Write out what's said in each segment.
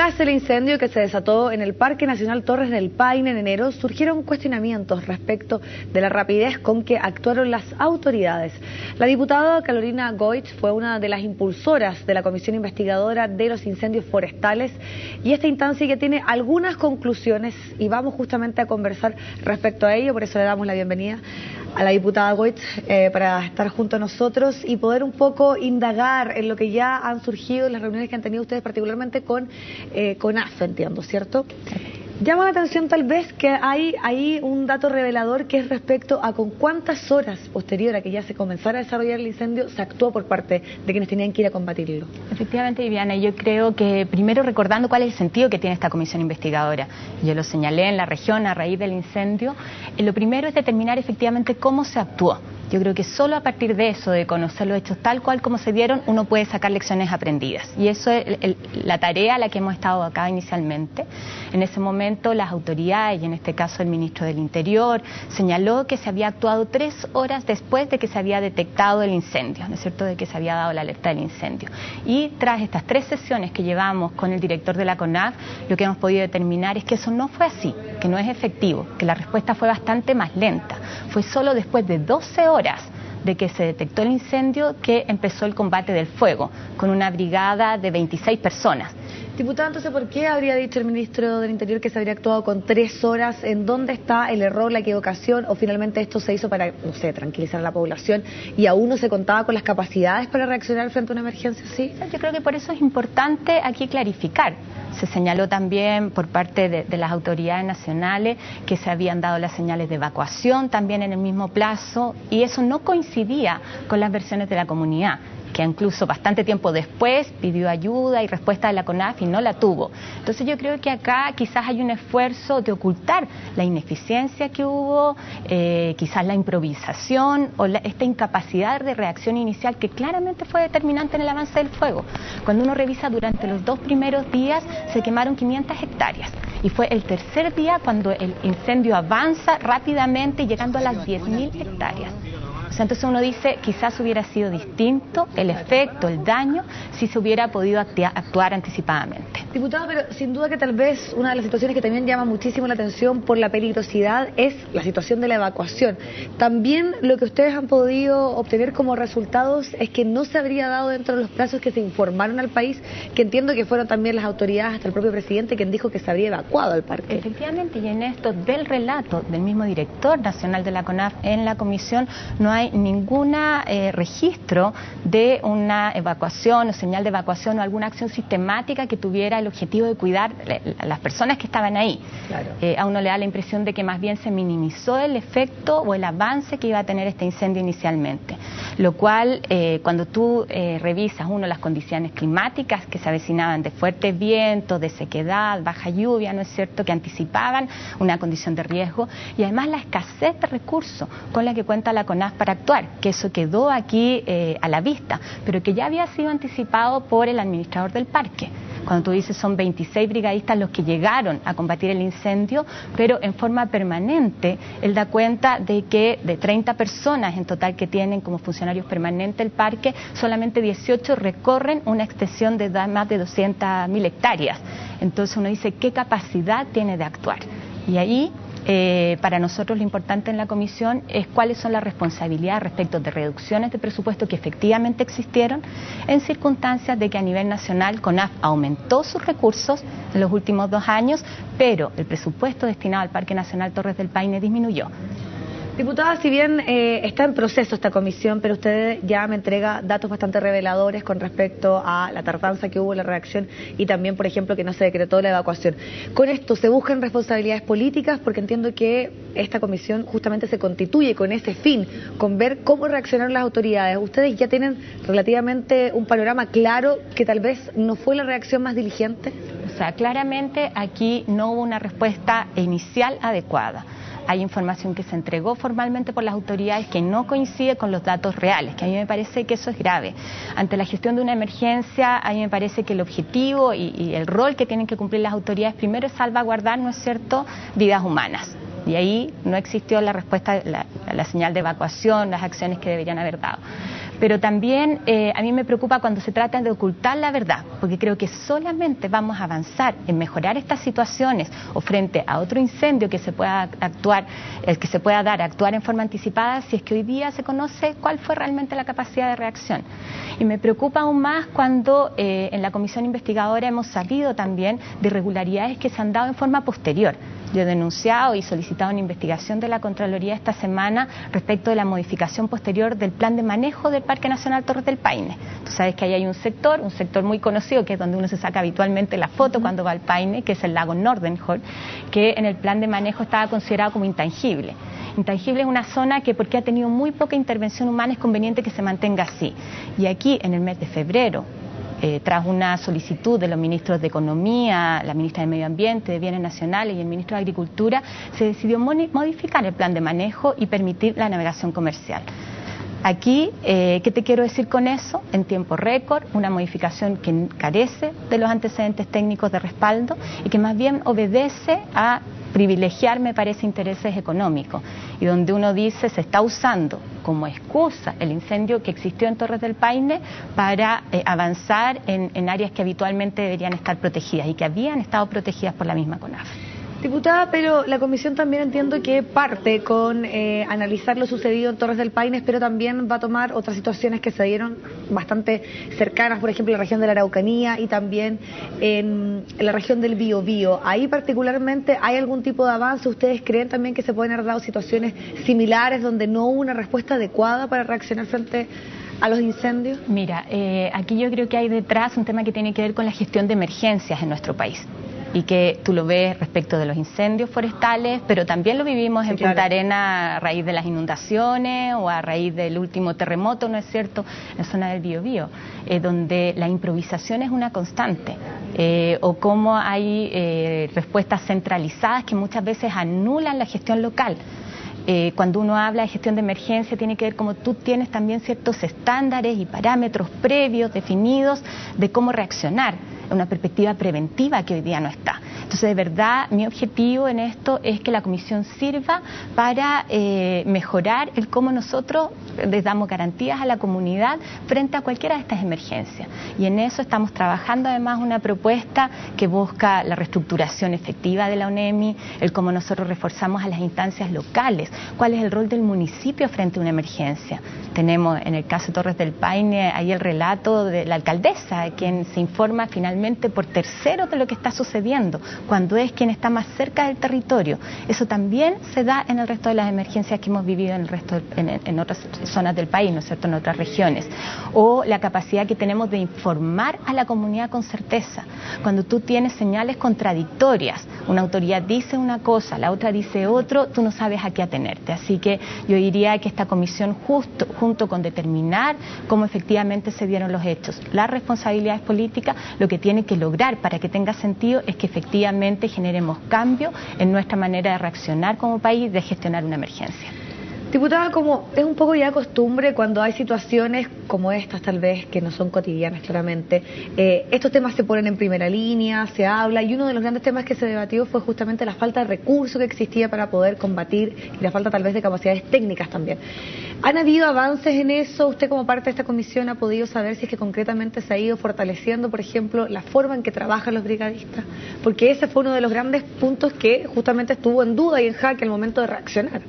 Tras el incendio que se desató en el Parque Nacional Torres del Paine en enero, surgieron cuestionamientos respecto de la rapidez con que actuaron las autoridades. La diputada Carolina Goich fue una de las impulsoras de la Comisión Investigadora de los Incendios Forestales y esta instancia ya tiene algunas conclusiones y vamos justamente a conversar respecto a ello, por eso le damos la bienvenida a la diputada Goich para estar junto a nosotros y poder un poco indagar en lo que ya han surgido en las reuniones que han tenido ustedes, particularmente con AFE, entiendo, ¿cierto? Llama la atención tal vez que hay ahí un dato revelador que es respecto a con cuántas horas posterior a que ya se comenzara a desarrollar el incendio se actuó por parte de quienes tenían que ir a combatirlo. Efectivamente, Viviana, yo creo que primero recordando cuál es el sentido que tiene esta comisión investigadora. Yo lo señalé en la región a raíz del incendio. Lo primero es determinar efectivamente cómo se actuó. Yo creo que solo a partir de eso, de conocer los hechos tal cual como se dieron, uno puede sacar lecciones aprendidas. Y eso es la tarea a la que hemos estado acá inicialmente. En ese momento las autoridades, y en este caso el ministro del Interior, señaló que se había actuado 3 horas después de que se había detectado el incendio, ¿no es cierto?, de que se había dado la alerta del incendio. Y tras estas 3 sesiones que llevamos con el director de la CONAF, lo que hemos podido determinar es que eso no fue así, que no es efectivo, que la respuesta fue bastante más lenta. Fue solo después de 12 horas de que se detectó el incendio que empezó el combate del fuego, con una brigada de 26 personas. Diputada, entonces, ¿por qué habría dicho el ministro del Interior que se habría actuado con 3 horas? ¿En dónde está el error, la equivocación? ¿O finalmente esto se hizo para, no sé, tranquilizar a la población y aún no se contaba con las capacidades para reaccionar frente a una emergencia así? Yo creo que por eso es importante aquí clarificar. Se señaló también por parte de las autoridades nacionales que se habían dado las señales de evacuación también en el mismo plazo y eso no coincidía con las versiones de la comunidad, que incluso bastante tiempo después pidió ayuda y respuesta de la CONAF y no la tuvo. Entonces yo creo que acá quizás hay un esfuerzo de ocultar la ineficiencia que hubo, quizás la improvisación o esta incapacidad de reacción inicial que claramente fue determinante en el avance del fuego. Cuando uno revisa durante los 2 primeros días se quemaron 500 hectáreas y fue el tercer día cuando el incendio avanza rápidamente llegando a las 10.000 hectáreas. O sea, entonces uno dice, quizás hubiera sido distinto el efecto, el daño, si se hubiera podido actuar anticipadamente. Diputado, pero sin duda que tal vez una de las situaciones que también llama muchísimo la atención por la peligrosidad es la situación de la evacuación. También lo que ustedes han podido obtener como resultados es que no se habría dado dentro de los plazos que se informaron al país, que entiendo que fueron también las autoridades, hasta el propio presidente, quien dijo que se habría evacuado al parque. Efectivamente, y en esto del relato del mismo director nacional de la CONAF en la comisión, no hay ningún registro de una evacuación o señal de evacuación o alguna acción sistemática que tuviera el objetivo de cuidar a las personas que estaban ahí. Claro. A uno le da la impresión de que más bien se minimizó el efecto o el avance que iba a tener este incendio inicialmente, lo cual cuando tú revisas las condiciones climáticas que se avecinaban de fuertes vientos, de sequedad, baja lluvia, ¿no es cierto?, que anticipaban una condición de riesgo y además la escasez de recursos con la que cuenta la CONAF para actuar, que eso quedó aquí a la vista, pero que ya había sido anticipado por el administrador del parque. Cuando tú dices son 26 brigadistas los que llegaron a combatir el incendio, pero en forma permanente, él da cuenta de que de 30 personas en total que tienen como funcionarios permanentes el parque, solamente 18 recorren una extensión de más de 200.000 hectáreas. Entonces uno dice, ¿qué capacidad tiene de actuar? Y ahí para nosotros lo importante en la comisión es cuáles son las responsabilidades respecto de reducciones de presupuesto que efectivamente existieron en circunstancias de que a nivel nacional CONAF aumentó sus recursos en los últimos 2 años, pero el presupuesto destinado al Parque Nacional Torres del Paine disminuyó. Diputada, si bien está en proceso esta comisión, pero usted ya me entrega datos bastante reveladores con respecto a la tardanza que hubo en la reacción y también, por ejemplo, que no se decretó la evacuación. Con esto, ¿se buscan responsabilidades políticas? Porque entiendo que esta comisión justamente se constituye con ese fin, con ver cómo reaccionaron las autoridades. ¿Ustedes ya tienen relativamente un panorama claro que tal vez no fue la reacción más diligente? O sea, claramente aquí no hubo una respuesta inicial adecuada. Hay información que se entregó formalmente por las autoridades que no coincide con los datos reales, que a mí me parece que eso es grave. Ante la gestión de una emergencia, a mí me parece que el objetivo y el rol que tienen que cumplir las autoridades primero es salvaguardar, ¿no es cierto?, vidas humanas. Y ahí no existió la respuesta, la señal de evacuación, las acciones que deberían haber dado. Pero también a mí me preocupa cuando se trata de ocultar la verdad, porque creo que solamente vamos a avanzar en mejorar estas situaciones o frente a otro incendio que se pueda actuar en forma anticipada si es que hoy día se conoce cuál fue realmente la capacidad de reacción. Y me preocupa aún más cuando en la comisión investigadora hemos sabido también de irregularidades que se han dado en forma posterior. Yo he denunciado y solicitado una investigación de la Contraloría esta semana respecto de la modificación posterior del plan de manejo del Parque Nacional Torres del Paine. Tú sabes que ahí hay un sector muy conocido, que es donde uno se saca habitualmente la foto cuando va al Paine, que es el lago Nordenhorn, que en el plan de manejo estaba considerado como intangible. Intangible es una zona que, porque ha tenido muy poca intervención humana, es conveniente que se mantenga así. Y aquí, en el mes de febrero, tras una solicitud de los ministros de Economía, la ministra de Medio Ambiente, de Bienes Nacionales y el ministro de Agricultura, se decidió modificar el plan de manejo y permitir la navegación comercial. Aquí, ¿qué te quiero decir con eso? En tiempo récord, una modificación que carece de los antecedentes técnicos de respaldo y que más bien obedece a privilegiar, me parece, intereses económicos, y donde uno dice se está usando como excusa el incendio que existió en Torres del Paine para avanzar en áreas que habitualmente deberían estar protegidas y que habían estado protegidas por la misma CONAF. Diputada, pero la comisión también entiendo que parte con analizar lo sucedido en Torres del Paine, pero también va a tomar otras situaciones que se dieron bastante cercanas, por ejemplo, en la región de la Araucanía y también en la región del Biobío. Ahí particularmente, ¿hay algún tipo de avance? ¿Ustedes creen también que se pueden haber dado situaciones similares donde no hubo una respuesta adecuada para reaccionar frente a los incendios? Mira, aquí yo creo que hay detrás un tema que tiene que ver con la gestión de emergencias en nuestro país. Y que tú lo ves respecto de los incendios forestales, pero también lo vivimos en Punta Arenas a raíz de las inundaciones o a raíz del último terremoto, ¿no es cierto?, en la zona del Biobío, donde la improvisación es una constante, o cómo hay respuestas centralizadas que muchas veces anulan la gestión local. Cuando uno habla de gestión de emergencia tiene que ver como tú tienes también ciertos estándares y parámetros previos definidos de cómo reaccionar, una perspectiva preventiva que hoy día no está. Entonces, de verdad, mi objetivo en esto es que la comisión sirva para mejorar el cómo nosotros les damos garantías a la comunidad frente a cualquiera de estas emergencias. Y en eso estamos trabajando además una propuesta que busca la reestructuración efectiva de la ONEMI, el cómo nosotros reforzamos a las instancias locales, cuál es el rol del municipio frente a una emergencia. Tenemos en el caso de Torres del Paine ahí el relato de la alcaldesa, quien se informa finalmente por terceros de lo que está sucediendo, cuando es quien está más cerca del territorio. Eso también se da en el resto de las emergencias que hemos vivido en el resto en otras zonas del país, ¿no es cierto?, en otras regiones. O la capacidad que tenemos de informar a la comunidad con certeza. Cuando tú tienes señales contradictorias, una autoridad dice una cosa, la otra dice otro, tú no sabes a qué atenerte. Así que yo diría que esta comisión, junto con determinar cómo efectivamente se dieron los hechos, las responsabilidades políticas, lo que tiene que lograr para que tenga sentido es que efectivamente generemos cambio en nuestra manera de reaccionar como país, de gestionar una emergencia. Diputada, como es un poco ya costumbre cuando hay situaciones como estas tal vez que no son cotidianas claramente, estos temas se ponen en primera línea, se habla, y uno de los grandes temas que se debatió fue justamente la falta de recursos que existía para poder combatir y la falta tal vez de capacidades técnicas también. ¿Han habido avances en eso? ¿Usted como parte de esta comisión ha podido saber si es que concretamente se ha ido fortaleciendo, por ejemplo, la forma en que trabajan los brigadistas? Porque ese fue uno de los grandes puntos que justamente estuvo en duda y en jaque al momento de reaccionar.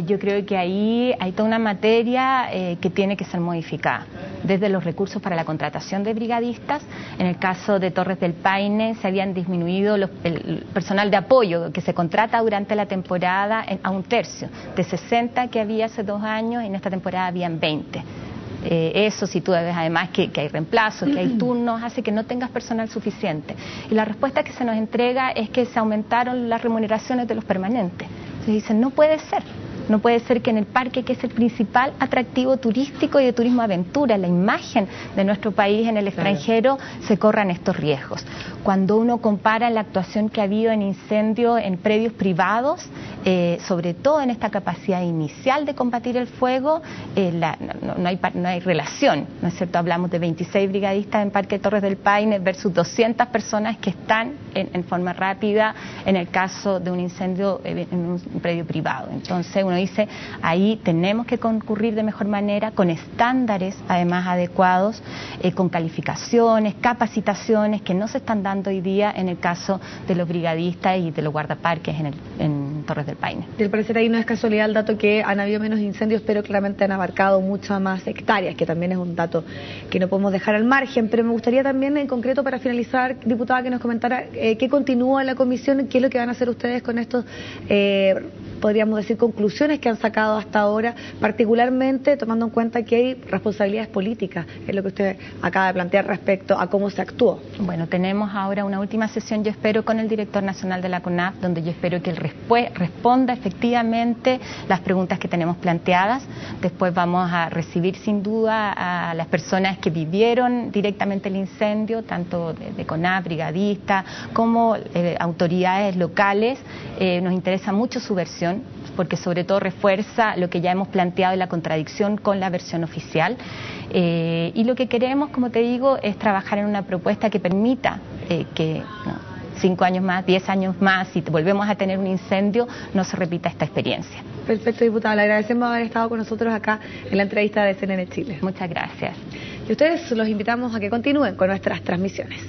Yo creo que ahí hay toda una materia que tiene que ser modificada, desde los recursos para la contratación de brigadistas. En el caso de Torres del Paine se habían disminuido el personal de apoyo que se contrata durante la temporada a un tercio, de 60 que había hace 2 años, en esta temporada habían 20. Eso, si tú ves además que hay reemplazos, que hay turnos, hace que no tengas personal suficiente. Y la respuesta que se nos entrega es que se aumentaron las remuneraciones de los permanentes. Entonces dicen, no puede ser. No puede ser que en el parque, que es el principal atractivo turístico y de turismo aventura, la imagen de nuestro país en el extranjero, se corran estos riesgos. Cuando uno compara la actuación que ha habido en incendios en predios privados, sobre todo en esta capacidad inicial de combatir el fuego, no hay relación, ¿no es cierto? Hablamos de 26 brigadistas en Parque Torres del Paine versus 200 personas que están en forma rápida en el caso de un incendio en un predio privado. Entonces uno dice, ahí tenemos que concurrir de mejor manera, con estándares además adecuados, con calificaciones, capacitaciones que no se están dando hoy día en el caso de los brigadistas y de los guardaparques en Torres del Paine. Y al parecer ahí no es casualidad el dato que han habido menos incendios, pero claramente han abarcado muchas más hectáreas, que también es un dato que no podemos dejar al margen. Pero me gustaría también, en concreto, para finalizar, diputada, que nos comentara qué continúa en la comisión, qué es lo que van a hacer ustedes con estos, podríamos decir, conclusiones que han sacado hasta ahora, particularmente tomando en cuenta que hay responsabilidades políticas, es lo que usted acaba de plantear respecto a cómo se actuó. Bueno, tenemos ahora una última sesión, yo espero, con el director nacional de la CONAF, donde yo espero que él responda efectivamente las preguntas que tenemos planteadas. Después vamos a recibir sin duda a las personas que vivieron directamente el incendio, tanto de CONAF, brigadistas, como autoridades locales. Nos interesa mucho su versión, porque sobre todo refuerza lo que ya hemos planteado en la contradicción con la versión oficial. Y lo que queremos, como te digo, es trabajar en una propuesta que permita que 5 años más, 10 años más, si volvemos a tener un incendio, no se repita esta experiencia. Perfecto, diputada. Le agradecemos haber estado con nosotros acá en la entrevista de CNN Chile. Muchas gracias. Y ustedes los invitamos a que continúen con nuestras transmisiones.